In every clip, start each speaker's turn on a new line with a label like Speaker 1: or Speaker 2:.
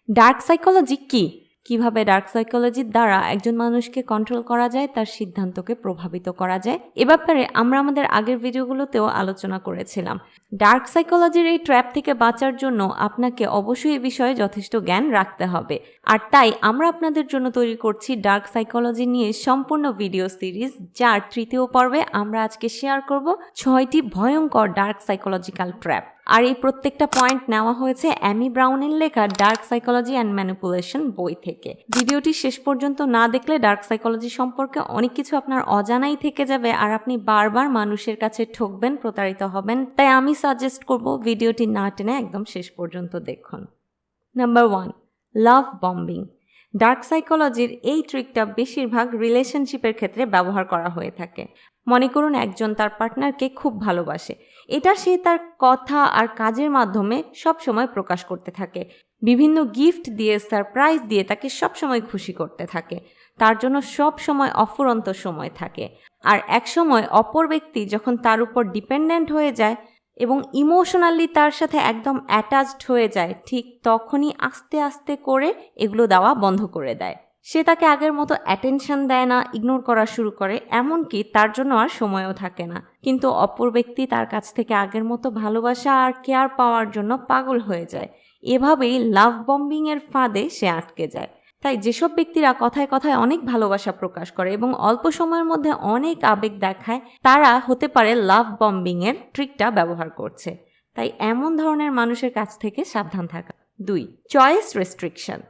Speaker 1: Dark psychology কি? কিভাবে dark সাইকোলজির দ্বারা একজন মানুষকে কন্ট্রোল করা যায়, তার সিদ্ধান্তকে প্রভাবিত করা যায়, এ ব্যাপারে আমরা আমাদের আগের ভিডিওগুলোতেও আলোচনা করেছিলাম। ডার্ক সাইকোলজির এই ট্র্যাপ থেকে বাঁচার জন্য আপনাকে অবশ্যই এই বিষয়ে যথেষ্ট জ্ঞান রাখতে হবে। আর তাই আমরা আপনাদের জন্য তৈরি করছি ডার্ক সাইকোলজি নিয়ে সম্পূর্ণ ভিডিও সিরিজ, যার তৃতীয় পর্বে আমরা আজকে শেয়ার করব 6টি ভয়ঙ্কর ডার্ক সাইকোলজিক্যাল ট্র্যাপ। আর এই প্রত্যেকটা পয়েন্ট নেওয়া হয়েছে অ্যামি ব্রাউনের লেখা ডার্ক সাইকোলজি অ্যান্ড ম্যানিপুলেশন বই থেকে। ভিডিওটি শেষ পর্যন্ত না দেখলে ডার্ক সাইকোলজি সম্পর্কে অনেক কিছু আপনার অজানাই থেকে যাবে, আর আপনি বারবার মানুষের কাছে ঠকবেন, প্রতারিত হবেন। তাই আমি সাজেস্ট করব ভিডিওটি না টেনে একদম শেষ পর্যন্ত দেখুন। নাম্বার 1, লাভ বম্বিং। ডার্ক সাইকোলজির এই ট্রিকটা বেশিরভাগ রিলেশনশিপের ক্ষেত্রে ব্যবহার করা হয়ে থাকে। মনে করুন একজন তার পার্টনারকে খুব ভালোবাসে। এটা সে তার কথা আর কাজের মাধ্যমে সবসময় প্রকাশ করতে থাকে। বিভিন্ন গিফট দিয়ে, সারপ্রাইজ দিয়ে তাকে সবসময় খুশি করতে থাকে। তার জন্য সব সময় অফুরন্ত সময় থাকে। আর এক সময় অপর ব্যক্তি যখন তার উপর ডিপেন্ডেন্ট হয়ে যায় এবং ইমোশনালি তার সাথে একদম অ্যাটাচড হয়ে যায়, ঠিক তখনই আস্তে আস্তে করে এগুলো দেওয়া বন্ধ করে দেয়। সে তাকে আগের মতো অ্যাটেনশন দেয় না, ইগনোর করা শুরু করে, এমনকি তার জন্য আর সময়ও থাকে না। কিন্তু অপর ব্যক্তি তার কাছ থেকে আগের মতো ভালোবাসা আর কেয়ার পাওয়ার জন্য পাগল হয়ে যায়। এভাবেই লাভ বম্বিংয়ের ফাঁদে সে আটকে যায়। তাই যেসব ব্যক্তিরা কথায় কথায় অনেক ভালোবাসা প্রকাশ করে এবং অল্প সময়ের মধ্যে অনেক আবেগ দেখায়, তারা হতে পারে লাভ বম্বিংয়ের ট্রিকটা ব্যবহার করছে। তাই এমন ধরনের মানুষের কাছ থেকে সাবধান থাকা। 2, চয়েস রেস্ট্রিকশন।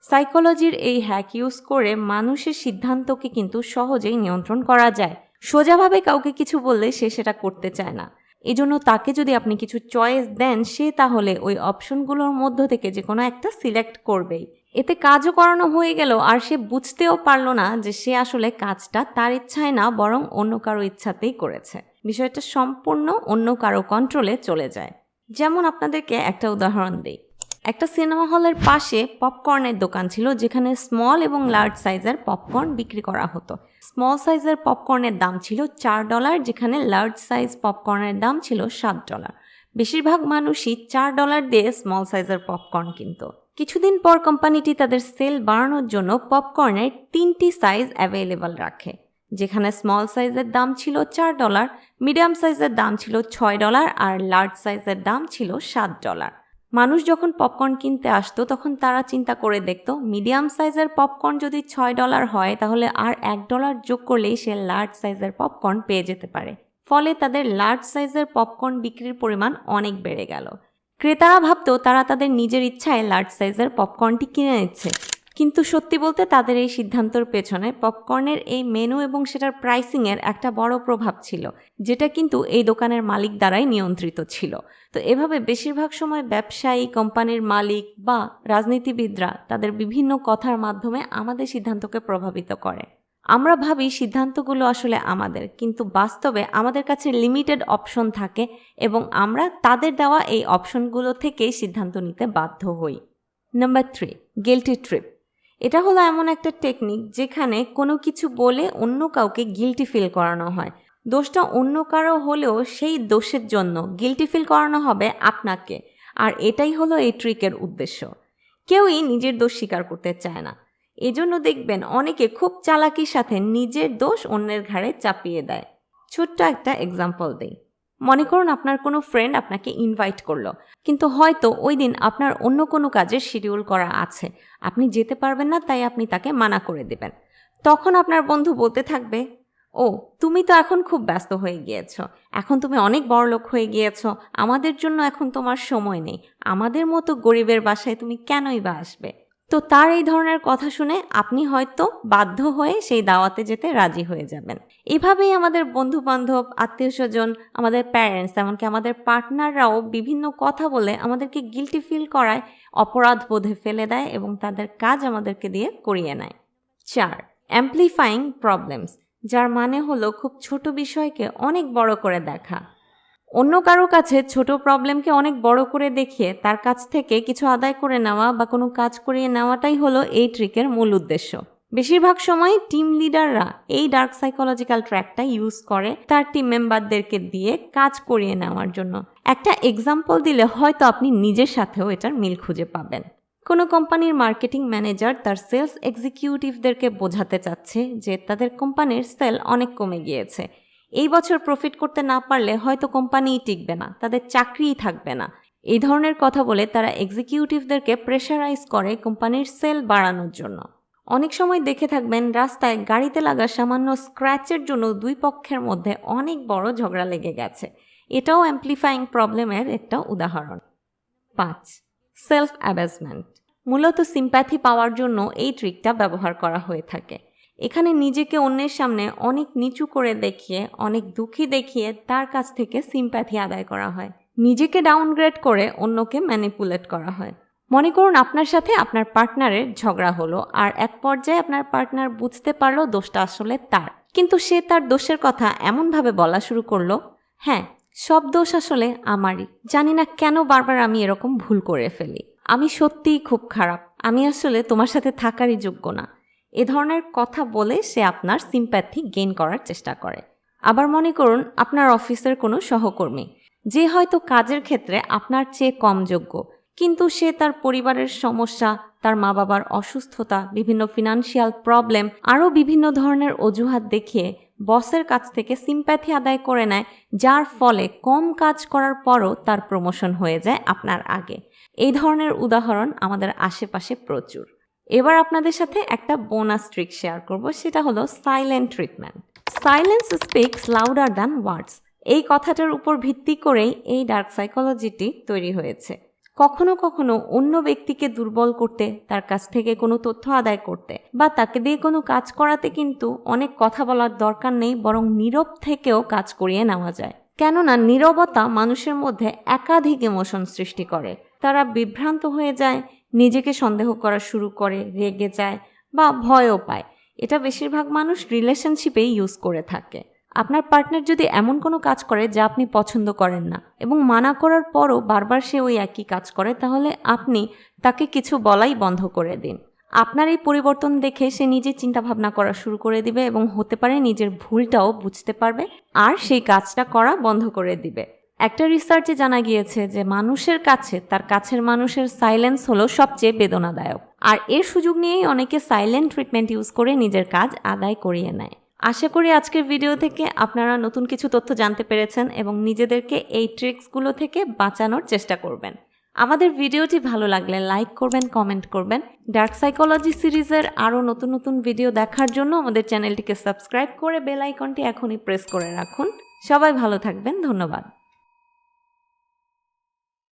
Speaker 1: সাইকোলজির এই হ্যাক ইউজ করে মানুষের সিদ্ধান্তকে কিন্তু সহজেই নিয়ন্ত্রণ করা যায়। সোজাভাবে কাউকে কিছু বললে সে সেটা করতে চায় না। এজন্য তাকে যদি আপনি কিছু চয়েস দেন, সে তাহলে ওই অপশনগুলোর মধ্য থেকে যে কোনো একটা সিলেক্ট করবেই। এতে কাজও করানো হয়ে গেল, আর সে বুঝতেও পারল না যে সে আসলে কাজটা তার ইচ্ছায় না, বরং অন্য কারো ইচ্ছাতেই করেছে। বিষয়টা সম্পূর্ণ অন্য কারো কন্ট্রোলে চলে যায়। যেমন আপনাদেরকে একটা উদাহরণ দেই। একটা সিনেমা হলের পাশে পপকর্নের দোকান ছিল, যেখানে স্মল এবং লার্জ সাইজের পপকর্ন বিক্রি করা হতো। স্মল সাইজের পপকর্নের দাম ছিল $4, যেখানে লার্জ সাইজ পপকর্নের দাম ছিল $7। বেশিরভাগ মানুষই $4 দিয়ে স্মল সাইজের পপকর্ন কিনত। কিছুদিন পর কোম্পানিটি তাদের সেল বাড়ানোর জন্য পপকর্নের 3টি সাইজ অ্যাভেলেবল রাখে, যেখানে স্মল সাইজের দাম ছিল $4, মিডিয়াম সাইজের দাম ছিল $6 আর লার্জ সাইজের দাম ছিল $7। মানুষ যখন পপকর্ন কিনতে আসতো তখন তারা চিন্তা করে দেখতো, মিডিয়াম সাইজের পপকর্ন যদি $6 হয়, তাহলে আর $1 যোগ করলেই সে লার্জ সাইজের পপকর্ন পেয়ে যেতে পারে। ফলে তাদের লার্জ সাইজের পপকর্ন বিক্রির পরিমাণ অনেক বেড়ে গেল। ক্রেতারা ভাবতো তারা তাদের নিজের ইচ্ছায় লার্জ সাইজের পপকর্নটি কিনে নিচ্ছে। কিন্তু সত্যি বলতে তাদের এই সিদ্ধান্তের পেছনে পপকর্নের এই মেনু এবং সেটার প্রাইসিংয়ের একটা বড় প্রভাব ছিল, যেটা কিন্তু এই দোকানের মালিক দ্বারাই নিয়ন্ত্রিত ছিল। তো এভাবে বেশিরভাগ সময় ব্যবসায়ী, কোম্পানির মালিক বা রাজনীতিবিদরা তাদের বিভিন্ন কথার মাধ্যমে আমাদের সিদ্ধান্তকে প্রভাবিত করে। আমরা ভাবি সিদ্ধান্তগুলো আসলে আমাদের, কিন্তু বাস্তবে আমাদের কাছে লিমিটেড অপশন থাকে এবং আমরা তাদের দেওয়া এই অপশনগুলো থেকেই সিদ্ধান্ত নিতে বাধ্য হই। Number 3, guilty trip. এটা হলো এমন একটা টেকনিক যেখানে কোনো কিছু বলে অন্য কাউকে গিল্টি ফিল করানো হয়। দোষটা অন্য কারো হলেও সেই দোষের জন্য গিল্টি ফিল করানো হবে আপনাকে। আর এটাই হলো এই ট্রিকের উদ্দেশ্য। কেউই নিজের দোষ স্বীকার করতে চায় না। এজন্য দেখবেন অনেকে খুব চালাকির সাথে নিজের দোষ অন্যের ঘাড়ে চাপিয়ে দেয়। ছোট্ট একটা এক্সাম্পল দেই। মনে করুন আপনার কোনো ফ্রেন্ড আপনাকে ইনভাইট করলো, কিন্তু হয়তো ওই দিন আপনার অন্য কোনো কাজের শিডিউল করা আছে, আপনি যেতে পারবেন না, তাই আপনি তাকে মানা করে দেবেন। তখন আপনার বন্ধু বলতে থাকবে, ও তুমি তো এখন খুব ব্যস্ত হয়ে গিয়েছো, এখন তুমি অনেক বড়লোক হয়ে গিয়েছো, আমাদের জন্য এখন তোমার সময় নেই, আমাদের মতো গরিবের বাসায় তুমি কেনই বা আসবে। তো তার এই ধরনের কথা শুনে আপনি হয়তো বাধ্য হয়ে সেই দাওয়াতে যেতে রাজি হয়ে যাবেন। এভাবেই আমাদের বন্ধু বান্ধব, আত্মীয় স্বজন, আমাদের প্যারেন্টস, এমনকি আমাদের পার্টনাররাও বিভিন্ন কথা বলে আমাদেরকে গিল্টি ফিল করায়, অপরাধ বোধে ফেলে দেয় এবং তাদের কাজ আমাদেরকে দিয়ে করিয়ে নেয়। 4, অ্যাম্প্লিফাইং প্রবলেমস, যার মানে হলো খুব ছোট বিষয়কে অনেক বড় করে দেখা। অন্য কারো কাছে ছোট প্রবলেমকে অনেক বড় করে দেখিয়ে তার কাছ থেকে কিছু আদায় করে নেওয়া বা কোনো কাজ করিয়ে নেওয়াটাই হলো এই ট্রিকের মূল উদ্দেশ্য। বেশিরভাগ সময় টিম লিডাররা এই ডার্ক সাইকোলজিক্যাল ট্র্যাকটা ইউজ করে তার টিম মেম্বারদেরকে দিয়ে কাজ করিয়ে নেওয়ার জন্য। একটা এক্সাম্পল দিলে হয়তো আপনি নিজের সাথেও এটার মিল খুঁজে পাবেন। কোনো কোম্পানির মার্কেটিং ম্যানেজার তার সেলস এক্সিকিউটিভদেরকে বোঝাতে চাচ্ছে যে তাদের কোম্পানির সেল অনেক কমে গিয়েছে। এই বছর প্রফিট করতে না পারলে হয়তো কোম্পানিই টিকবে না, তাদের চাকরিই থাকবে না। এই ধরনের কথা বলে তারা এক্সিকিউটিভদেরকে প্রেশারাইজ করে কোম্পানির সেল বাড়ানোর জন্য। অনেক সময় দেখে থাকবেন রাস্তায় গাড়িতে লাগা সামান্য স্ক্র্যাচের জন্য দুই পক্ষের মধ্যে অনেক বড় ঝগড়া লেগে গেছে। এটাও অ্যাম্প্লিফাইং প্রবলেমের একটা উদাহরণ। 5. সেলফ অ্যাবাসমেন্ট। মূলত সিম্প্যাথি পাওয়ার জন্য এই ট্রিকটা ব্যবহার করা হয়ে থাকে। এখানে নিজেকে অন্যের সামনে অনেক নিচু করে দেখিয়ে, অনেক দুঃখী দেখিয়ে তার কাছ থেকে সিম্প্যাথি আদায় করা হয়। নিজেকে ডাউনগ্রেড করে অন্যকে ম্যানিপুলেট করা হয়। মনে করুন আপনার সাথে আপনার পার্টনারের ঝগড়া হলো, আর এক পর্যায়ে আপনার পার্টনার বুঝতে পারলো দোষটা আসলে তার, কিন্তু সে তার দোষের কথা এমনভাবে বলা শুরু করলো, হ্যাঁ সব দোষ আসলে আমারই, জানি না কেন বারবার আমি এরকম ভুল করে ফেলি, আমি সত্যিই খুব খারাপ, আমি আসলে তোমার সাথে থাকারই যোগ্য না। এ ধরনের কথা বলে সে আপনার সিম্প্যাথি গেইন করার চেষ্টা করে। আবার মনে করুন আপনার অফিসের কোনো সহকর্মী, যে হয়তো কাজের ক্ষেত্রে আপনার চেয়ে কম যোগ্য, কিন্তু সে তার পরিবারের সমস্যা, তার মা বাবার অসুস্থতা, বিভিন্ন ফিনান্সিয়াল প্রবলেম, আরও বিভিন্ন ধরনের অজুহাত দেখিয়ে বসের কাছ থেকে সিম্প্যাথি আদায় করে নেয়, যার ফলে কম কাজ করার পরও তার প্রমোশন হয়ে যায় আপনার আগে। এই ধরনের উদাহরণ আমাদের আশেপাশে প্রচুর। এবার আপনাদের সাথে একটা বোনাস ট্রিক শেয়ার করব, সেটা হলো silent treatment. Silence speaks louder than ওয়ার্ডস। এই কথাটার উপর ভিত্তি করেই এই ডার্ক সাইকোলজিটি তৈরি হয়েছে। কখনো কখনো অন্য ব্যক্তিকে দুর্বল করতে, তার কাছ থেকে কোনো তথ্য আদায় করতে বা তাকে দিয়ে কোনো কাজ করাতে কিন্তু অনেক কথা বলার দরকার নেই, বরং নীরব থেকেও কাজ করিয়ে নেওয়া যায়। কেননা নীরবতা মানুষের মধ্যে একাধিক ইমোশন সৃষ্টি করে। তারা বিভ্রান্ত হয়ে যায়, নিজেকে সন্দেহ করা শুরু করে, রেগে যায় বা ভয়ও পায়। এটা বেশিরভাগ মানুষ রিলেশনশিপেই ইউজ করে থাকে। আপনার পার্টনার যদি এমন কোনো কাজ করে যা আপনি পছন্দ করেন না এবং মানা করার পরও বারবার সে ওই একই কাজ করে, তাহলে আপনি তাকে কিছু বলাই বন্ধ করে দিন। আপনার এই পরিবর্তন দেখে সে নিজে চিন্তাভাবনা করা শুরু করে দিবে এবং হতে পারে নিজের ভুলটাও বুঝতে পারবে আর সেই কাজটা করা বন্ধ করে দিবে। একটা রিসার্চে জানা গিয়েছে যে মানুষের কাছে তার কাছের মানুষের সাইলেন্স হলো সবচেয়ে বেদনাদায়ক, আর এর সুযোগ নিয়েই অনেকে সাইলেন্ট ট্রিটমেন্ট ইউজ করে নিজের কাজ আদায় করিয়ে নেয়। আশা করি আজকের ভিডিও থেকে আপনারা নতুন কিছু তথ্য জানতে পেরেছেন এবং নিজেদেরকে এই ট্রিক্সগুলো থেকে বাঁচানোর চেষ্টা করবেন। আমাদের ভিডিওটি ভালো লাগলে লাইক করবেন, কমেন্ট করবেন। ডার্ক সাইকোলজি সিরিজের আরও নতুন নতুন ভিডিও দেখার জন্য আমাদের চ্যানেলটিকে সাবস্ক্রাইব করে বেল আইকনটি এখনই প্রেস করে রাখুন। সবাই ভালো থাকবেন, ধন্যবাদ।